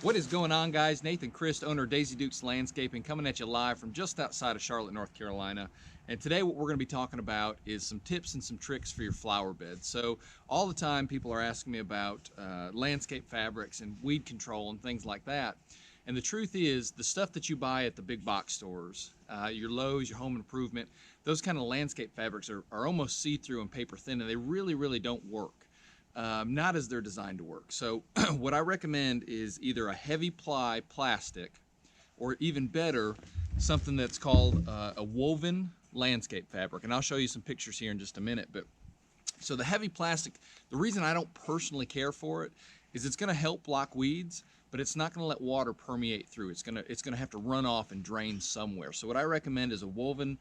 What is going on, guys? Nathan Christ, owner of Daisy Dukes Landscaping, coming at you live from just outside of Charlotte, North Carolina. And today what we're going to be talking about is some tips and some tricks for your flower bed. So all the time people are asking me about landscape fabrics and weed control and things like that. And the truth is, the stuff that you buy at the big box stores, your Lowe's, your home improvement, those kind of landscape fabrics are almost see-through and paper thin, and they really don't work. Not as they're designed to work. So what I recommend is either a heavy ply plastic, or even better, something that's called a woven landscape fabric. And I'll show you some pictures here in just a minute. But so the heavy plastic, the reason I don't personally care for it is it's going to help block weeds, but it's not going to let water permeate through. It's going to have to run off and drain somewhere. So what I recommend is a woven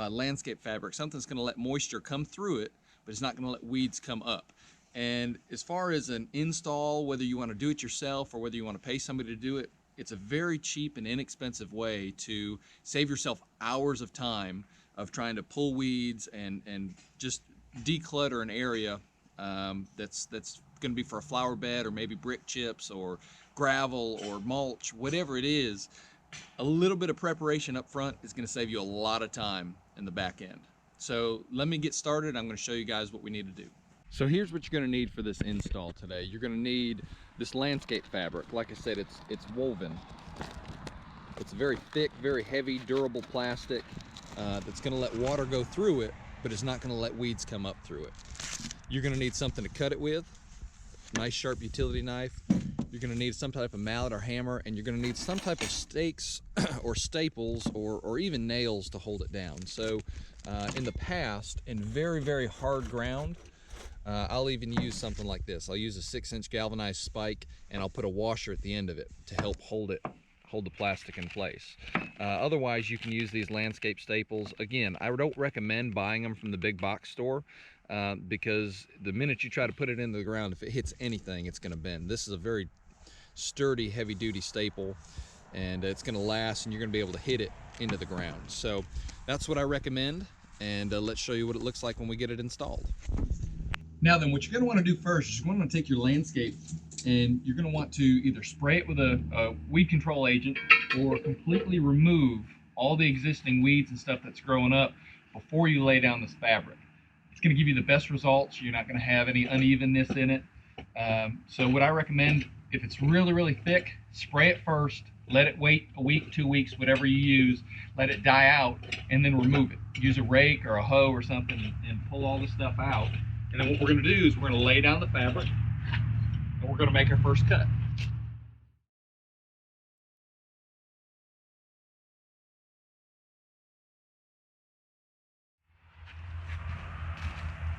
landscape fabric, something that's going to let moisture come through it, but it's not going to let weeds come up. And as far as an install, whether you want to do it yourself or whether you want to pay somebody to do it, it's a very cheap and inexpensive way to save yourself hours of time of trying to pull weeds and just declutter an area that's going to be for a flower bed, or maybe brick chips or gravel or mulch, whatever it is. A little bit of preparation up front is going to save you a lot of time in the back end. So let me get started. I'm going to show you guys what we need to do. So here's what you're going to need for this install today. You're going to need this landscape fabric. Like I said, it's woven. It's very thick, very heavy, durable plastic that's going to let water go through it, but it's not going to let weeds come up through it. You're going to need something to cut it with, nice sharp utility knife. You're going to need some type of mallet or hammer, and you're going to need some type of stakes or staples or even nails to hold it down. So in the past, in very hard ground, I'll even use something like this. I'll use a 6-inch galvanized spike, and I'll put a washer at the end of it to help hold the plastic in place. Otherwise, you can use these landscape staples. Again, I don't recommend buying them from the big box store because the minute you try to put it into the ground, if it hits anything, it's going to bend. This is a very sturdy, heavy-duty staple, and it's going to last, and you're going to be able to hit it into the ground. So that's what I recommend, and let's show you what it looks like when we get it installed. Now then, what you're going to want to do first is you're going to take your landscape and you're going to want to either spray it with a weed control agent or completely remove all the existing weeds and stuff that's growing up before you lay down this fabric. It's going to give you the best results. You're not going to have any unevenness in it. So what I recommend, if it's really thick, spray it first, let it wait a week, 2 weeks, whatever you use, let it die out, and then remove it. Use a rake or a hoe or something and pull all the stuff out. And then what we're going to do is we're going to lay down the fabric, and we're going to make our first cut.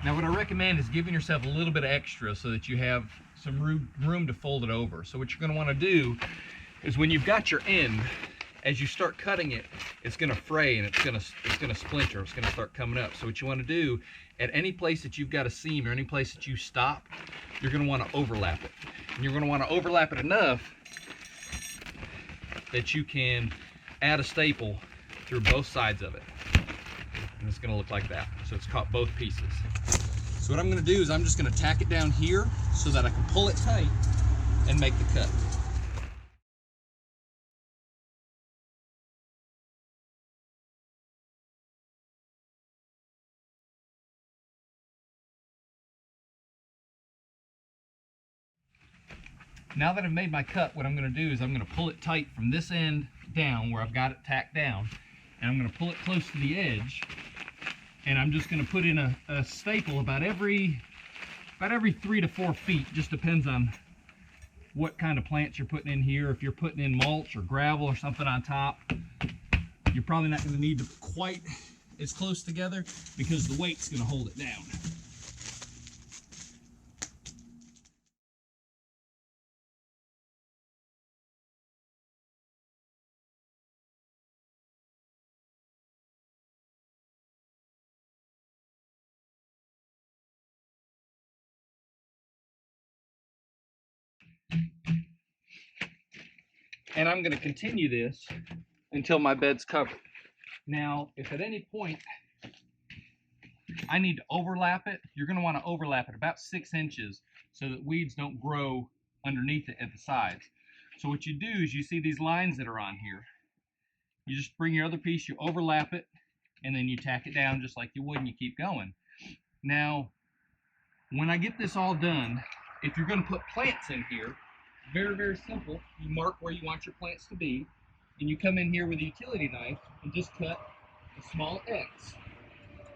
Now what I recommend is giving yourself a little bit of extra so that you have some room to fold it over. So what you're going to want to do is when you've got your end, as you start cutting it, it's going to fray and it's going to splinter. It's going to start coming up. So what you want to do, at any place that you've got a seam or any place that you stop, you're going to want to overlap it. And you're going to want to overlap it enough that you can add a staple through both sides of it. And it's going to look like that. So it's caught both pieces. So what I'm going to do is I'm just going to tack it down here so that I can pull it tight and make the cut. Now that I've made my cut, what I'm going to do is I'm going to pull it tight from this end down where I've got it tacked down, and I'm going to pull it close to the edge, and I'm just going to put in a staple about every 3 to 4 feet. Just depends on what kind of plants you're putting in here. If you're putting in mulch or gravel or something on top, you're probably not going to need to quite as close together because the weight's going to hold it down. And I'm going to continue this until my bed's covered. Now, if at any point I need to overlap it, you're going to want to overlap it about 6 inches so that weeds don't grow underneath it at the sides. So what you do is you see these lines that are on here. You just bring your other piece, you overlap it, and then you tack it down just like you would, and you keep going. Now, when I get this all done, if you're going to put plants in here, very, very simple. You mark where you want your plants to be, and you come in here with a utility knife and just cut a small X,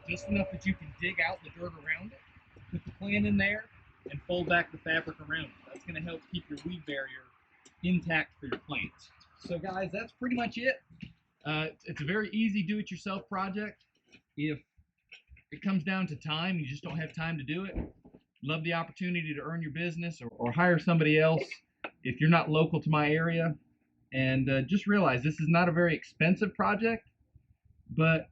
just enough that you can dig out the dirt around it, put the plant in there, and fold back the fabric around it. That's going to help keep your weed barrier intact for your plants. So guys, that's pretty much it. It's a very easy do-it-yourself project. If it comes down to time, you just don't have time to do it, love the opportunity to earn your business or hire somebody else if you're not local to my area. And just realize this is not a very expensive project, but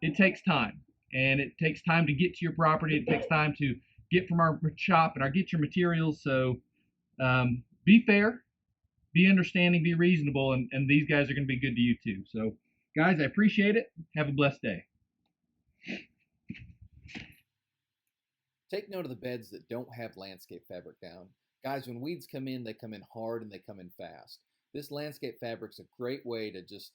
it takes time. And it takes time to get to your property. It takes time to get from our shop and get your materials. So be fair, be understanding, be reasonable, and these guys are going to be good to you too. So guys, I appreciate it. Have a blessed day. Take note of the beds that don't have landscape fabric down. Guys, when weeds come in, they come in hard and they come in fast. This landscape fabric's a great way to just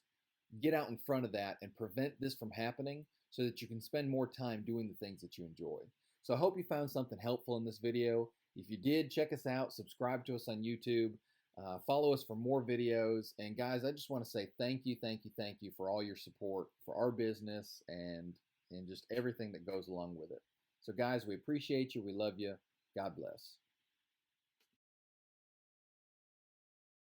get out in front of that and prevent this from happening so that you can spend more time doing the things that you enjoy. So I hope you found something helpful in this video. If you did, check us out, subscribe to us on YouTube, follow us for more videos. And guys, I just want to say thank you for all your support for our business and just everything that goes along with it. So guys, we appreciate you. We love you. God bless.